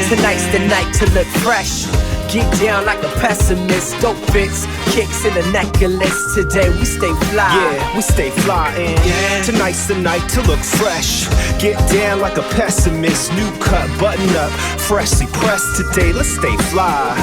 Tonight's the night to look fresh. Get down like a pessimist. Dope fits, kicks in a necklace. Today we stay fly. Yeah, we stay flying. Tonight's the night to look fresh. Get down like a pessimist. New cut, button up, freshly pressed. Today let's stay fly.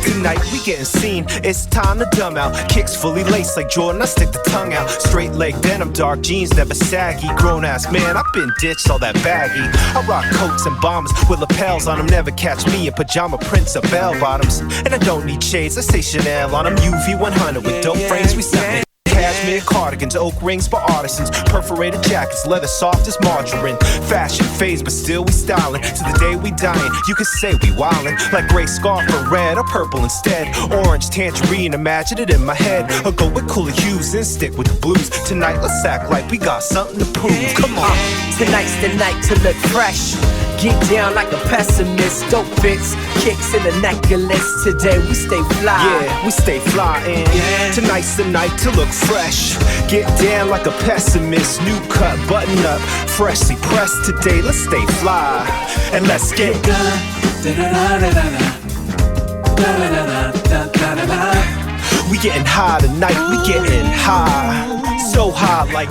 Tonight we getting seen, it's time to dumb out. Kicks fully laced like Jordan, I stick the tongue out. Straight leg denim, dark jeans, never saggy. Grown ass man, I've been ditched, all that baggy. I rock coats and bombers with lapels on them. Never catch me in pajama prints or bell bottoms. And I don't need shades, I say Chanel on them. UV 100 with dope frames, we something. Cashmere cardigans, oak rings for artisans. Perforated jackets, leather soft as margarine. Fashion phase, but still we styling. To the day we dying, you can say we wildin'. Like gray scarf or red or purple instead. Orange tangerine, imagine it in my head. Or go with cooler hues and stick with the blues. Tonight let's act like we got something to prove. Come on. Tonight's the night to look fresh. Get down like a pessimist. Dope fits, kicks in a necklace. Today we stay fly. Yeah, we stay flying. Tonight's the night to look fresh. Get down like a pessimist. New cut, button up, freshly pressed. Today let's stay fly. And let's get done. We getting high tonight, we getting high. So high like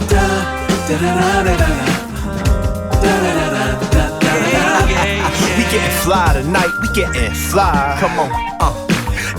we getting fly tonight, we getting fly. Come on,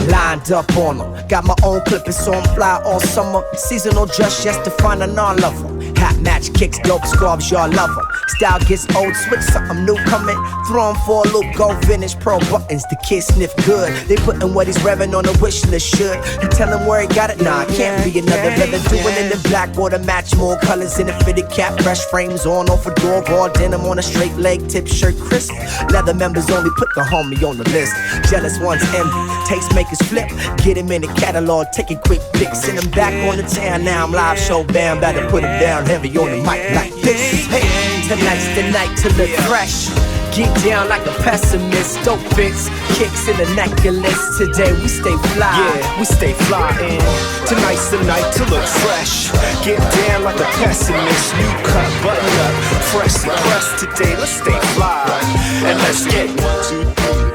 lined up on them. Got my own clipping, so I'm fly all summer. Seasonal dress, yes, to find a non-lover. Hat match kicks, dope scarves, y'all love them. Style gets old, switch something new coming. Throw 'em for a loop, go vintage, pro buttons. The kids sniff good. They puttin' what he's revving on the wish list. Should you tell him where he got it? Nah, can't be another leather. Doing in the black water, match more colors in a fitted cap. Fresh frames on off a door, raw denim on a straight leg, tip shirt crisp. Leather members only put the homie on the list. Jealous ones envy, tastemakers flip. Get him in the catalog, taking quick pics. Send him back on the town. Now I'm live show bam, better put him down heavy on the mic like this. Hey, tonight's the night to look fresh. Get down like a pessimist. Dope fits, kicks in a necklace. Today we stay fly. Yeah, we stay flying. Tonight's the night to look fresh. Get down like a pessimist. New cut, button up, freshly pressed. Today let's stay fly. And let's get 1, 2,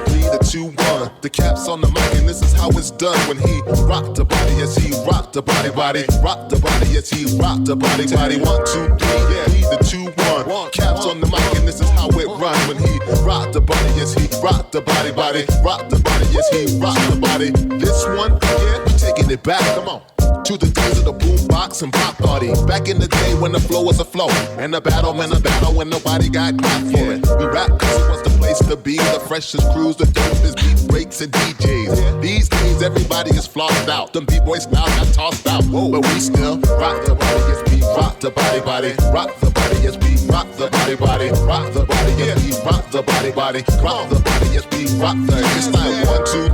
3, the 2, 1. The cap's on the mic and this is how it's done. When he rocked the body, yes he rocked the body, rocked the body, yes he rocked the body. 1, 2, 3, yeah, the 2, 1. Cap's on the mic and this is how it run. When he rocked the body, yes he rocked the body, rocked the body, yes he rocked the body. This one, yeah, we taking it back. Come on. To the days of the boombox and pop party. Back in the day when the flow was a flow. And the battle when nobody got clapped for it. We rap cause it was the place to be. The freshest crews, the dopest beat breaks and DJs. These days everybody is flossed out. Them B-boys now got tossed out. But we still rock the body, yes we rock the body. Rock the body, yes we rock the body. Rock the body, yes we rock the body. Rock the body, yes we rock the. It's like 1, 2,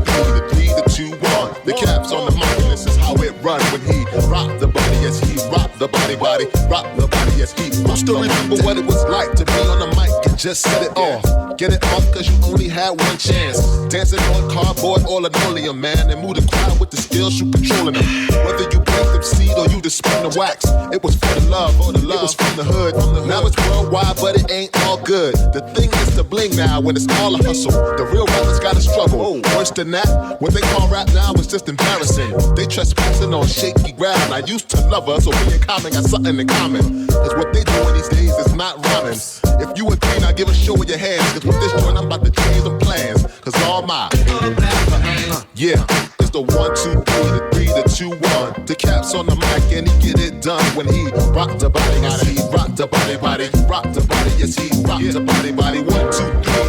3, the 2, 1. The cap's on the mic and this is how it run. When he rocked the body, yes he rocked the body, rocked the body, yes he rocked. I still remember what it was like to be on the mic and just set it off. Get it off cause you only had one chance. Dancing on cardboard or linoleum, man, and move the crowd with the skills you controlling them. Whether you break them seed or you just spin the wax, it was for the love, it was from the hood. Now it's worldwide, but it ain't all good. The thing is to bling now when it's all a hustle. The real rappers gotta struggle. Worse than that, what they call rap now is just embarrassing. They trespassing on shaky ground. I used to love her, so me and Common got something in common. Cause what they doing these days is not rhyming. If you agree, now give a show with your hands. Cause with this joint, I'm about to change the plans. Cause all my yeah, it's the 1, 2, 3, the 3, the 2, 1. The cap's on the mic and he get it done. When he rock the body, yes he rock the body, rock the body, yes he rock the body. 1, 2, 3,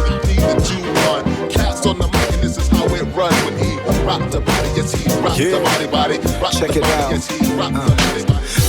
the 3, the 2, 1. Cap's on the mic and this is how it run. When he rock the body, yes he rock the body, rock check the it body, out. yes he rock the body.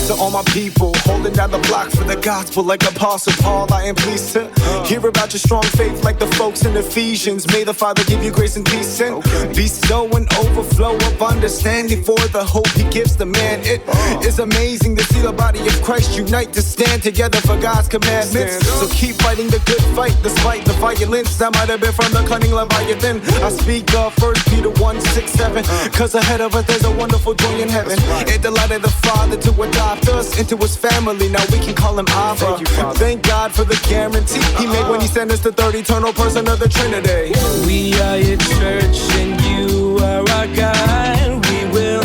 To all my people holding down the block for the gospel like Apostle Paul, I am pleased to hear about your strong faith like the folks in Ephesians. May the Father give you grace and peace and bestow an overflow of understanding for the hope he gives the man. It is amazing to see the body of Christ unite to stand together for God's commandments. So keep fighting the good fight despite the violence that might have been from the cunning Leviathan. I speak of 1 Peter 1, 6, 7. Cause ahead of us there's a wonderful joy in heaven. It delighted the Father to die adopted us into his family. Now we can call him Abba. Thank God for the guarantee he made when he sent us the third eternal person of the Trinity. We are your church and you are our God. We will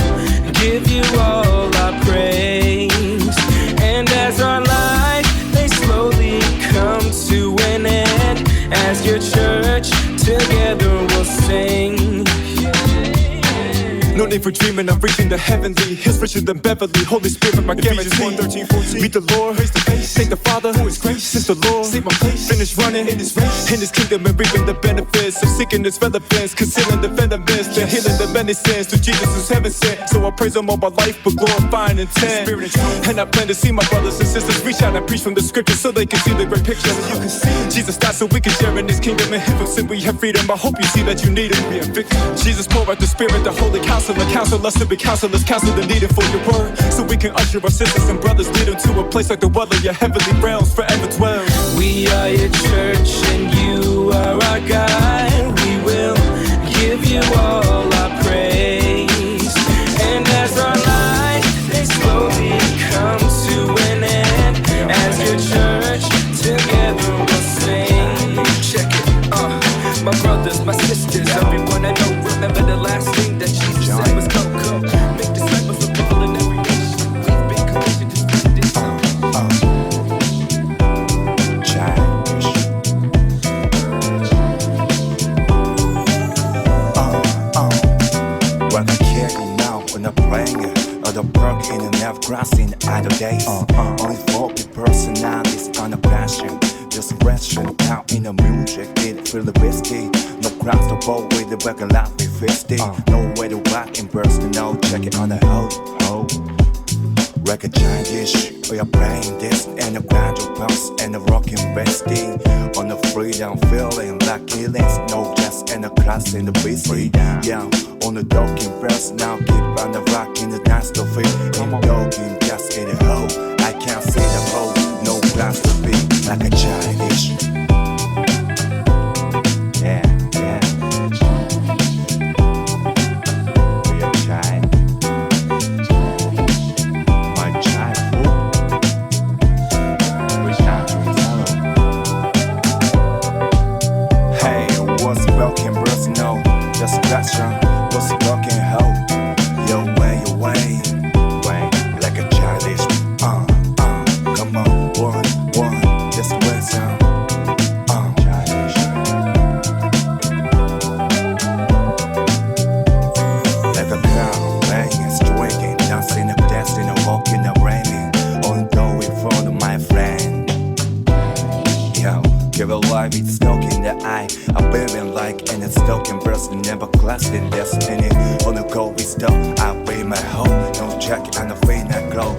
give you all our praise. And as our life may slowly come to an end, as your church together we'll sing. No need for dreaming, I'm reaching the heavenly. His richer than Beverly, Holy Spirit, my guarantee. 1:13-14. Meet the Lord, face to face. Thank the Father, who is grace. Since the Lord, save my place. Finish running in His race. In His kingdom and reaping the benefits of seeking His relevance, concealing the venomous, then healing the many sins through Jesus who's heaven sent. So I praise Him all my life, but glorifying intent. And I plan to see my brothers and sisters reach out and preach from the scriptures so they can see the great picture. So you can see Jesus died so we can share in His kingdom and Him from sin we have freedom. I hope you see that you need Him. Be a victim. Jesus pour out the Spirit, the Holy Counselor, counsel us to be counselors, counsel the needed for your word, so we can usher our sisters and brothers, lead them to a place like the well of your heavenly realms, forever dwell. We are your church and you are our God. We will give you all our praise. And as our lives they slowly come to an end, as your church together we'll sing. Check it, my brothers, my sisters, everyone I know, remember the last thing that Jesus said was go, go, make disciples of all in every nation. We've been commissioned to spread this song. Childish. When I carry now when I'm playing it, the perk in the never crossing idle days. Only for the personalities on a passion. Just resting out in the music, it feel the risky. No cross the boat with the back and life be 50. No way to rock in person, no check it on the hoe. Record Childish, we are playing this and a gradual pulse and a rocking resting. On the freedom, feeling like killings, no just and a class in the BC. Yeah, on the docking verse now, keep on the rock in the dance to feel. In the docking, just in the hole. I can't see the hole, no glass to be like a Childish. Yeah. We are child. My childhood. We can't tell. Hey, what's broken, bros? No, just question. What's broken, hoe? Your way, like a Childish. Come on, one, just listen. Childish. Like a clown, playing and striking, dancing up, dancing and walking up, raining. On going for my friend. Yo, give a life, it's stuck in the eye. I'm living like and it's stuck in burst, never classed in destiny. On the go, we stuck, I pay my home. No jacket and the feet I glow.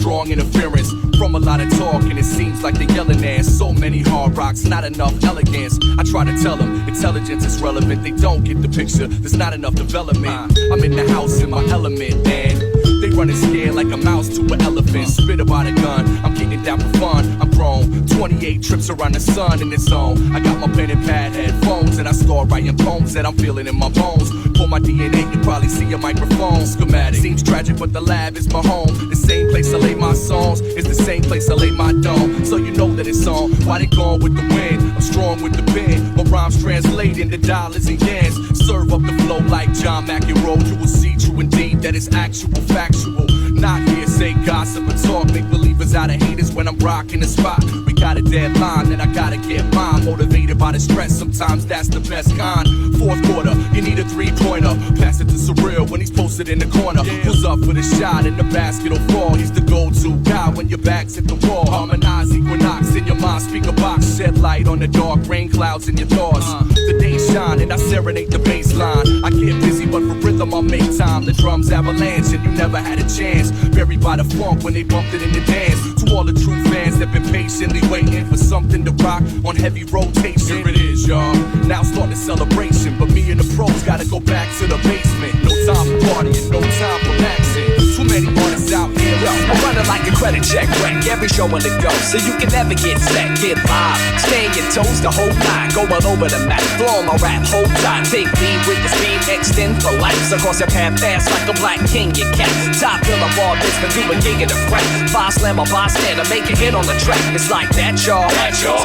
strong interference from a lot of talk, and it seems like they're yelling at so many hard rocks, not enough elegance. I try to tell them intelligence is relevant, they don't get the picture, there's not enough development. I'm in the house in my element, and they running scared like a mouse to an elephant. Spit about a gun, I'm getting down for fun. I'm grown, 28 trips around the sun in its zone. I got my pen and pad headphones, and I start writing poems that I'm feeling in my bones. For my DNA, you probably see a microphone schematic. Seems tragic, but the lab is my home. The same place I lay my songs is the same place I lay my dome. So you know that it's on. Why they gone with the wind? I'm strong with the pen. My rhymes translate into dollars and yens. Serve up the flow like John McEnroe. You will see true indeed that it's actual factual. Not hearsay, gossip, or talk. Make believers out of haters when I'm rocking the spot. We got a deadline that I gotta get mine. Motivated by the stress, sometimes that's the best kind. Fourth quarter, you need a three-pointer. Pass it to Surreal when he's posted in the corner. Who's up for the shot and the basket will fall? He's the go-to guy when your back's at the wall. Harmonize equinox in your mind, speaker box. Shed light on the dark, rain clouds in your thoughts. The day shine and I serenade the bass line. I get busy, but for rhythm I make time. The drums avalanche and you never had a chance. Buried by the funk when they bumped it in the dance. To all the true fans that been patiently waiting for something to rock on heavy rotation. Here it is, y'all. Now start the celebration, but me and the pros gotta go back to the basement. No time for partying, no time for maxing. Too many artists out here. Yo, I'm running like a credit check, wreck every show on the go, so you can never get set, get live. Stay your toes the whole night, going over the map, flow my rap, hold tight, take lead with the speed, extend for life. So cross your path fast like a black king, you cat. Top fill up all this for do a gig in the front. Five slam a bystander, make a hit on the track. It's like that, y'all.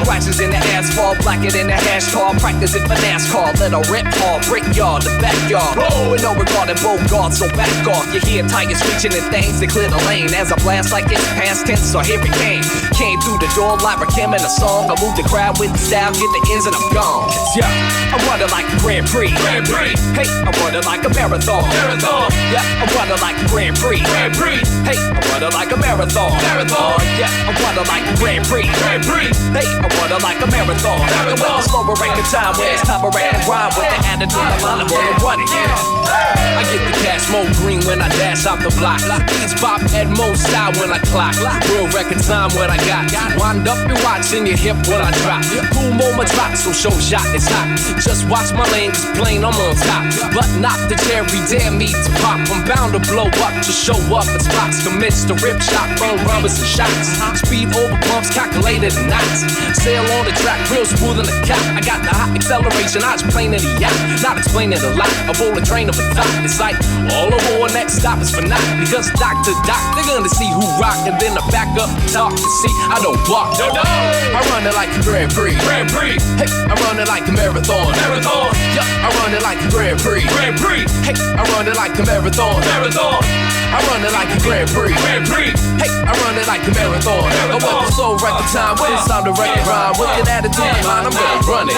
Scratches in the asphalt, blacker than the hash tar. Practice it for NASCAR, little rip hard, brick yard, the backyard. Oh, with no regard in both guards, so back off. You hear tigers screeching and things that clear the lane. As I blast like it's past tense, so here it came. Came through the door like Rakim in a song. I move the crowd with the style, get the ends and I'm gone. Yeah, I'm running like a Grand Prix. Hey, I'm running like a marathon. Yeah, I'm running like a Grand Prix. Hey, I'm running like a marathon. Yeah, I'm running like a Grand Prix. Hey, I'm running like a marathon. Well, slower record time when it's time to wreck and rhyme with the attitude I'm on, I'm running. I get the cash more green when I dash out the block. Beats pop at most style when I clock. Real record time what I got. Wind up and watch in your hip when I drop. Cool moment drop, so show shot it's hot. Just watch my lane, cause plain I'm on top. But not the cherry, dare me to pop. I'm bound to blow up, to show up at spots. Commits to rip shot, burn rubbers and shots. Speed over bumps, calculated in knots. Sail on the track, real smooth in the cap. I got the hot acceleration, I just plain in the yacht. Not explaining a lot, I roll a train of a thought. It's like all aboard, next stop is for naught. Because doc to doc, they're gonna see who rock. And then I back up, talk to see I don't walk. I run it like a Grand Prix. Hey, I run it like a marathon. Yeah, I run it like a Grand Prix. Hey, I run it like a marathon. I run it like a Grand Prix. Hey, I run it like a marathon. I want the soul record time when it's time to record rhyme. With an attitude in mind, I'm gonna run it.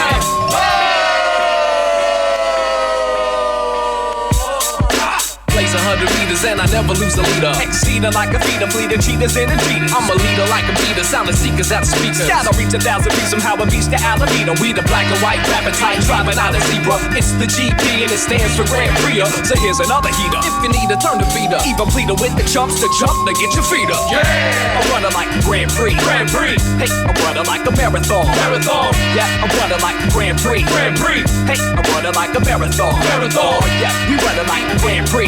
Place 100 meters and I never lose a leader. Exceeder like a feeder, bleeder, cheaters in a cheater. I'm a leader like a beater, sounding seekers out of speakers. Gotta reach 1,000 feet somehow and beach to Alameda. We the black and white rapping type, driving out a zebra. It's the GP and it stands for Grand Prix. So here's another heater. If you need a turn to beater, even pleader with the chumps to jump to get your feet up. Yeah, I'm running like a Grand Prix. Hey, I'm running like a marathon. Yeah, I'm running like a Grand Prix. Hey, I'm running like a marathon. Yeah, we running like a Grand Prix.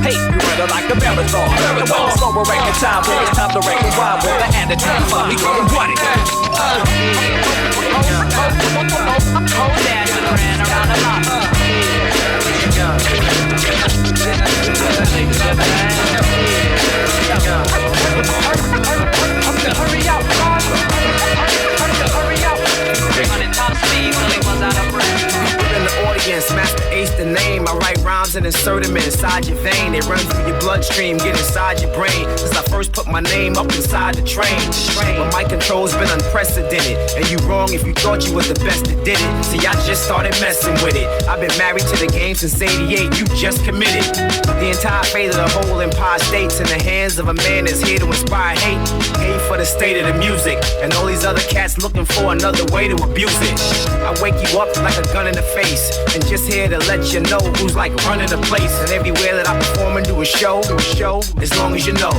Hey, we running like a marathon. And when it's slower record time, when it's time to record rhyme, with the attitude, we gonna run it. Hold that and ran around the block. Hurry up, hurry up. Running top speed till he was out of breath. In the audience, Master Ace the name. I write rhymes and insert them inside your vein. They run through your bloodstream, get inside your brain. Since I first put my name up inside the train. But my control's been unprecedented. And you wrong if you thought you was the best that did it. See, I just started messing with it. I've been married to the game since '88. You just committed. The entire fate of the whole Empire State's in the hands of a man that's here to inspire hate. Hate for the state of the music. And all these other cats looking for another way to abuse it. I wake you up like a gun in the face. And just here to let you know who's like running the place. And everywhere that I perform and do a show, as long as you know.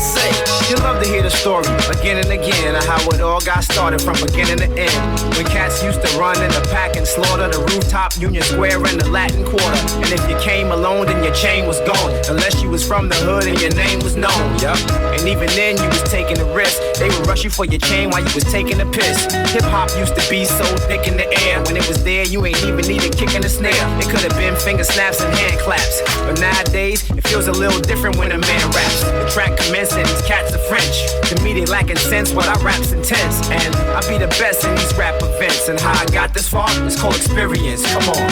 say. You love to hear the story again and again of how it all got started from beginning to end. When cats used to run in the pack and slaughter the rooftop, Union Square, and the Latin Quarter. And if you came alone, then your chain was gone, unless you was from the hood and your name was known. Yup. And even then, you was taking a risk. They would rush you for your chain while you was taking a piss. Hip hop used to be so thick in the air. When it was there, you ain't even need a kick in the snare. It could have been finger snaps and hand claps. But nowadays, it feels a little different when a man raps. The track commenced and these cats are French. To me, they lacking sense while I rap's intense. And I be the best in these rap events. And how I got this far, it's called experience. Come on.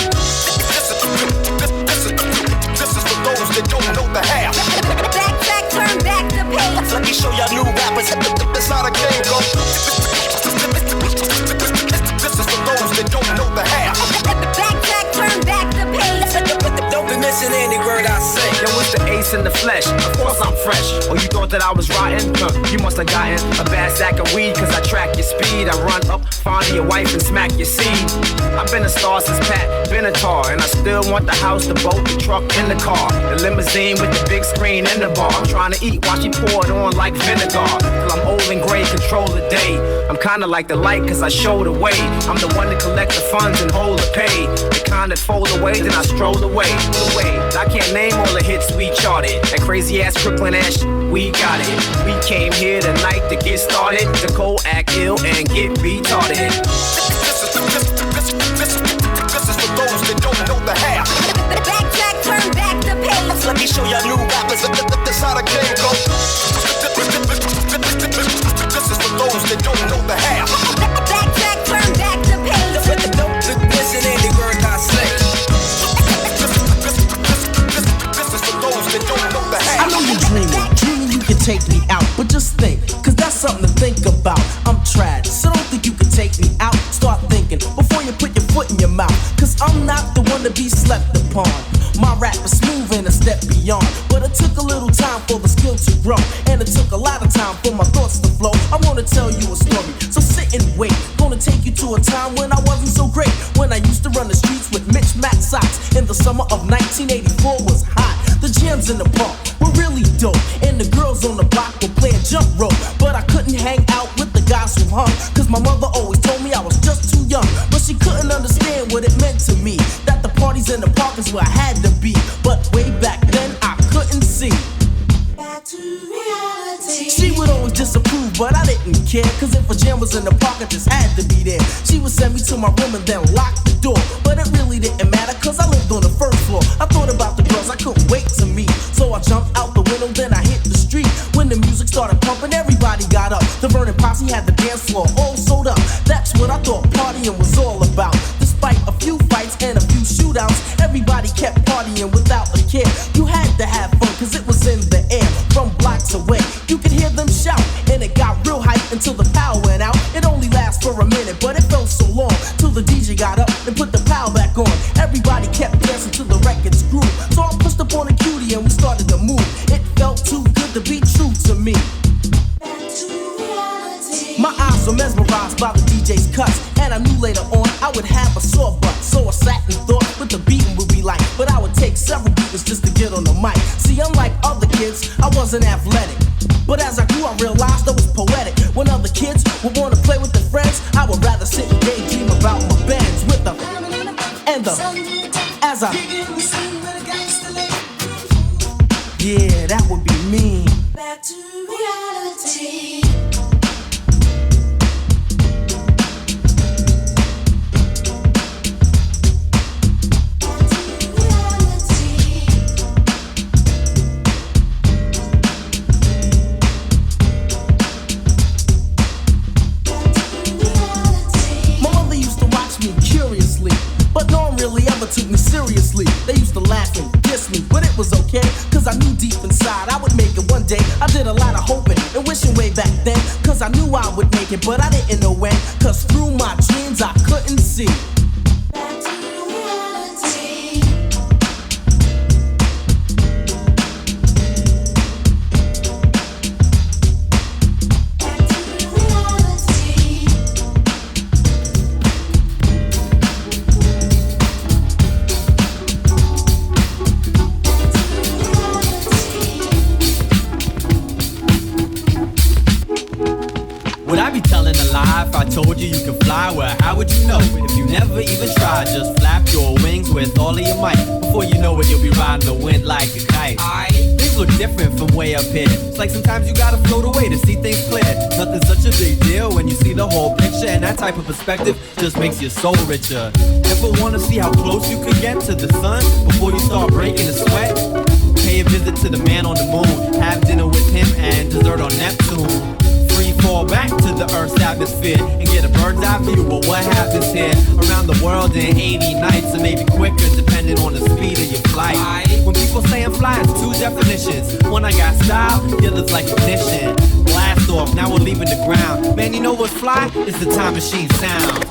This is for those that don't know the half. Backtrack, turn back the page. Let me show y'all new rappers. That's how the game goes. This is for those that don't know the half. Backtrack, turn back the page. Don't be missing any word I say. Yo, it's the ace in the flesh. Of course I'm fresh. Oh, you thought that I was rotten? You must have gotten a bad sack of weed, cause I track your speed. I run up, find your wife and smack your seed. I've been a star since Pat, been a tar, and I still want the house, the boat, the truck, and the car. The limousine with the big screen and the bar. I'm trying to eat, watch you pour it on like vinegar. Till I'm old and gray, control the day. I'm kinda like the light cause I show the way. I'm the one to collect the funds and hold the pay. The kind that fold away, then I stroll away. I can't name all the hits we charted. That crazy ass Brooklyn ass, we got it. We came here tonight to get started, to go act ill and get retarded. This is for those that don't know the half. Backtrack, turn back the page. Let me show y'all new rappers. That's how the game goes. This is for those that don't know the half. Backtrack, turn back the page. Don't listen any word I say. I know you're dreaming you can take me out, but just think, cause that's something to think about. I'm trash, so don't think you can take me out. Start thinking before you put your foot in your mouth, cause I'm not the one to be slept upon. My rap is smooth and a step beyond, but it took a little time for the skill to grow, and it took a lot of time for my thoughts to flow. I wanna tell you a story, so sit and wait. Gonna take you to a time when I wasn't so great, when I used to run the streets with Mitch Mac socks. In the summer of 1984 was hot. The jams in the park were really dope, and the girls on the block were playing jump rope. But I couldn't hang out with the guys who hung, cause my mother always told me I was just too young. But she couldn't understand what it meant to me, that the parties in the park is where I had to be. But way back then I couldn't see. Back to reality. She would always disapprove, but I didn't care, cause if a jam was in the park I just had to be there. She would send me to my room and then lock the door, but it really didn't matter cause I lived on the first floor. I thought about the girls I couldn't wait to meet, so I jumped out the window, then I hit the street. When the music started pumping, everybody got up. The Vernon Posse had the dance floor all sold up. That's what I thought partying was all about. Despite a few fights and a few shootouts, everybody kept partying without a care. You had to have fun cause it was in the air. From blocks away, you could hear them shout, and it got real hype until the power went out. It only lasts for a minute, but it felt so long, till the DJ got up and put the power back on. Everybody kept dancing till the record's groove, so I pushed up on the cutie and we started to move. It felt too good to be true to me. My eyes were mesmerized by the DJ's cuts, and I knew later on I would have a sore butt. So I sat and thought what the beating would be like, but I would take several beatings just to get on the mic. See, unlike other kids, I wasn't athletic, but as I grew I realized I was poetic. When other kids would want to play with their friends, I would rather sit and daydream about my bands with them and the as I yeah, that would be me. Back to reality. Took me seriously. They used to laugh and diss me, but it was okay, cause I knew deep inside I would make it one day. I did a lot of hoping and wishing way back then, cause I knew I would make it, but I didn't know when, cause through my dreams I couldn't see. Back to reality. Would I be telling a lie if I told you you can fly? Well, how would you know if you never even tried? Just flap your wings with all of your might. Before you know it, you'll be riding the wind like a kite. Things look different from way up here. It's like sometimes you gotta float away to see things clear. Nothing's such a big deal when you see the whole picture. And that type of perspective just makes your soul richer. Ever wanna see how close you could get to the sun before you start breaking a sweat? Pay a visit to the man on the moon. Have dinner with him and dessert on Neptune. Fall back to the Earth's atmosphere and get a bird's eye view of what happens here around the world in 80 nights, or maybe quicker depending on the speed of your flight. When people say I'm flying, it's two definitions. One, I got style, the other's like ignition. Blast off, now we're leaving the ground. Man, you know what's fly? It's the time machine sound.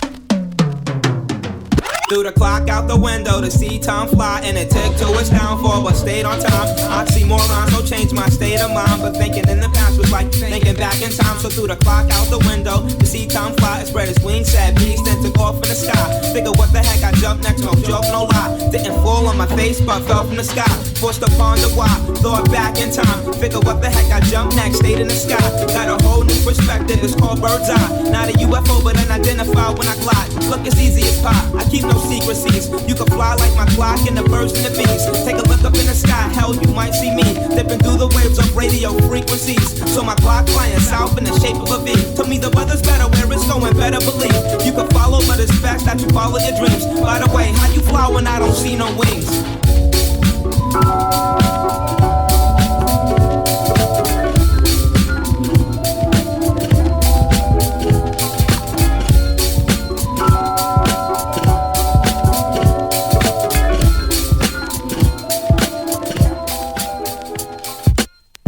Threw the clock out the window to see time fly, and it took to its downfall, but stayed on time. Oxymorons, no change my state of mind, but thinking in the past was like thinking back in time. So threw the clock out the window to see time fly. It spread its wings, said peace, then took off in the sky. Figure what the heck, I jumped next, no joke, no lie. Didn't fall on my face, but fell from the sky. Forced to ponder why, thought back in time. Figure what the heck, I jumped next, stayed in the sky. Got a whole new perspective, it's called bird's eye. Not a UFO, but unidentified when I glide. Look as easy as pie, I keep no secrecies. You can fly like my clock and the birds and the bees. Take a look up in the sky, hell, you might see me dipping through the waves of radio frequencies. So my clock flying south in the shape of a V. Told me the weather's better, where it's going, better believe. You can follow, but it's best that you follow your dreams. By the way, how you fly when I don't see no wings?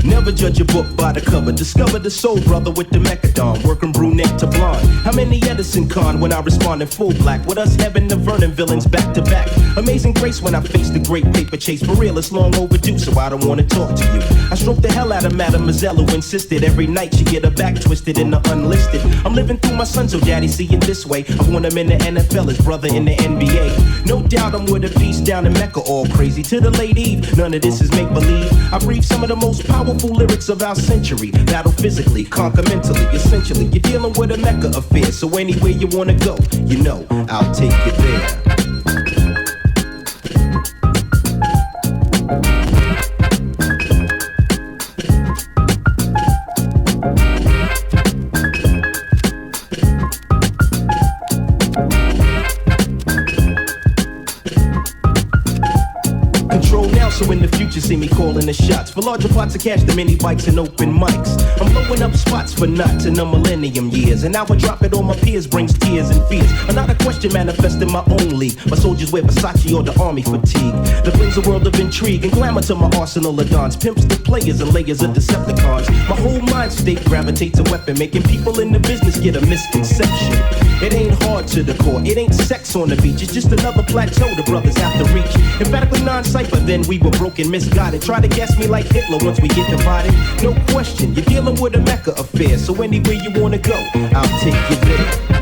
Never judge a book by the cover. Discover the soul brother with the mechadon, working brunette to blonde. How many Edison Con when I respond in full black? With us having the Vernon villains back to back. Amazing grace when I face the great paper chase. For real, it's long overdue, so I don't wanna talk to you. I stroked the hell out of Mademoiselle who insisted every night she get her back twisted in the unlisted. I'm living through my son, so daddy see it this way. I want him in the NFL, his brother in the NBA. No doubt I'm with a piece down in Mecca, all crazy to the late eve. None of this is make believe. I breathe some of the most powerful lyrics of our century. Battle physically, conquer mentally. Essentially, you're dealing with a Mecca affair. So anywhere you wanna go, you know I'll take you there. So in the future, see me calling the shots. For larger plots of cash, the mini bikes and open mics. I'm blowing up spots for knots in the millennium years. And now I drop it on my peers, brings tears and fears. Another question manifesting my own league. My soldiers wear Versace or the army fatigue. That brings a world of intrigue and glamour to my arsenal of dons. Pimps the players and layers of Decepticons. My whole mind state gravitates a weapon, making people in the business get a misconception. It ain't hard to the core, it ain't sex on the beach. It's just another plateau the brothers have to reach. Emphatically non-cypher, then we were broken, misguided. Try to guess me like Hitler once we get divided. No question, you're dealing with a Mecca affair. So anywhere you wanna go, I'll take you there.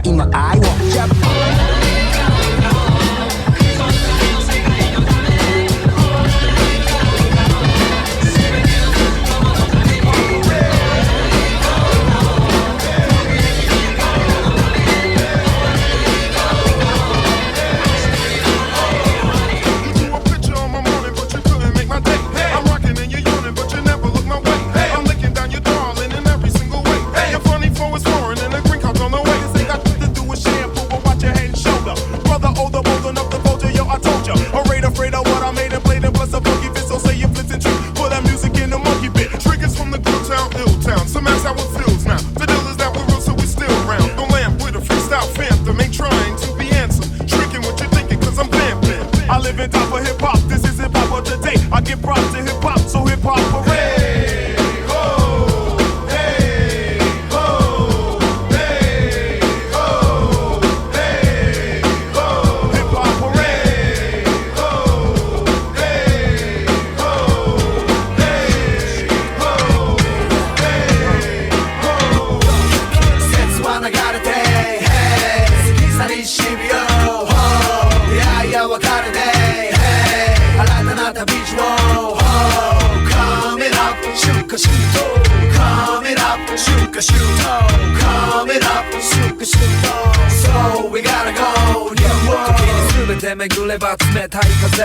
に今愛をジャンプ巡れば冷たい風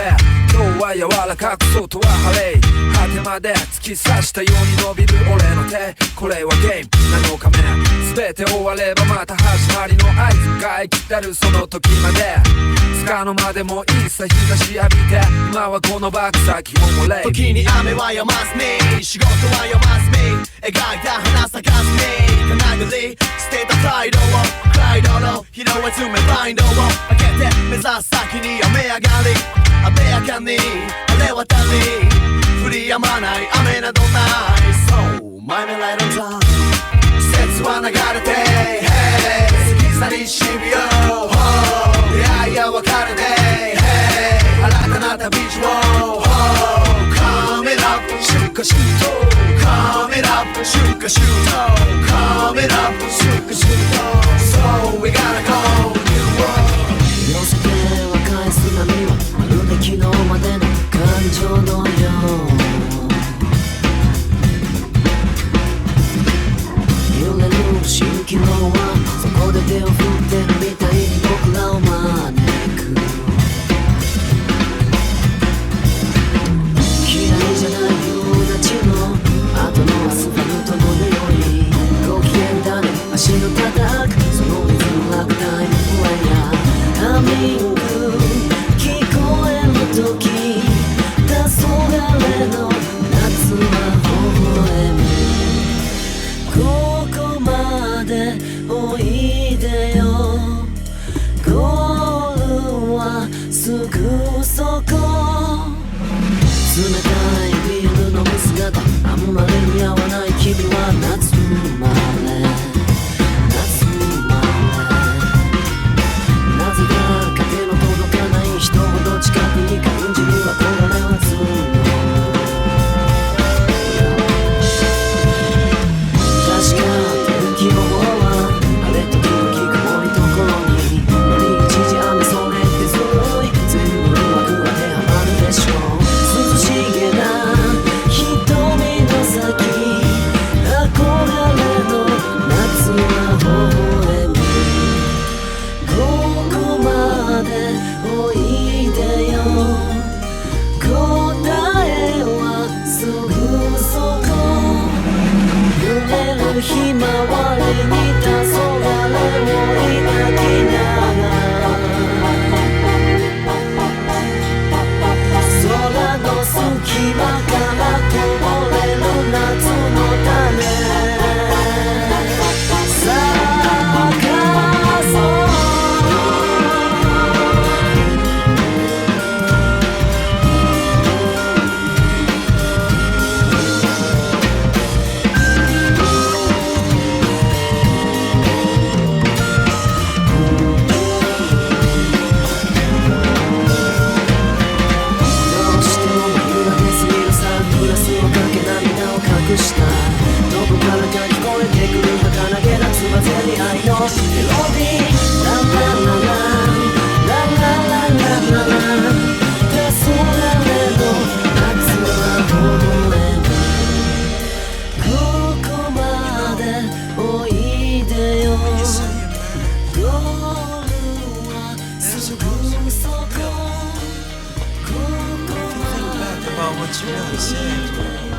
今日は柔らかく外は晴れ果てまで突き刺したように伸びる俺の手これはゲーム7日目全て終わればまた始まりの合図が生きてるその時までつかの間でもいいさ日差し浴びて今はこのバック先をもれ時に雨は止ますね仕事は読ますね描いた花咲かすねかなぐり捨てたプライドの拾い詰めバインドを開けて目指す先に雨上がりあでやかに晴れ渡り降り止まない雨などない So my light on time 季節は流れて Hey 過ぎ去りしみよ出会いや別れで Hey 新たな旅路を Coming up 出荷シュート Coming up 出荷シュート Coming up 出荷シュート So we gotta go new world 寄せては返す波はまるで昨日までの感情のよう揺れる蜃気楼はそこで手を振ってるみたいに僕らを招く嫌いじゃない夕立の後のアスファルトの匂いご機嫌だね足の叩くそのリズムラグタイムプレイヤーカミング聞こえる時黄昏の夏は微笑むここまでおいでよゴールはすぐそこ冷たいビールの姿あんまり似合わない君は夏生まれ夏生まれなぜだか手の届かない人ほど近くに感じる憧れは強いの確か天気予報は晴れ時々曇りところに夜一時雨それってずるい全部枠は当てはまるでしょう涼しげな瞳の先憧れの夏は微笑むここまでおいでよ答えはすぐそこ揺れるひまわりに黄昏を抱きながら空の隙間からこぼれる夏の種咲かそうどこからか聞こえてくる儚げなつばぜり合いのメロディー what you really said.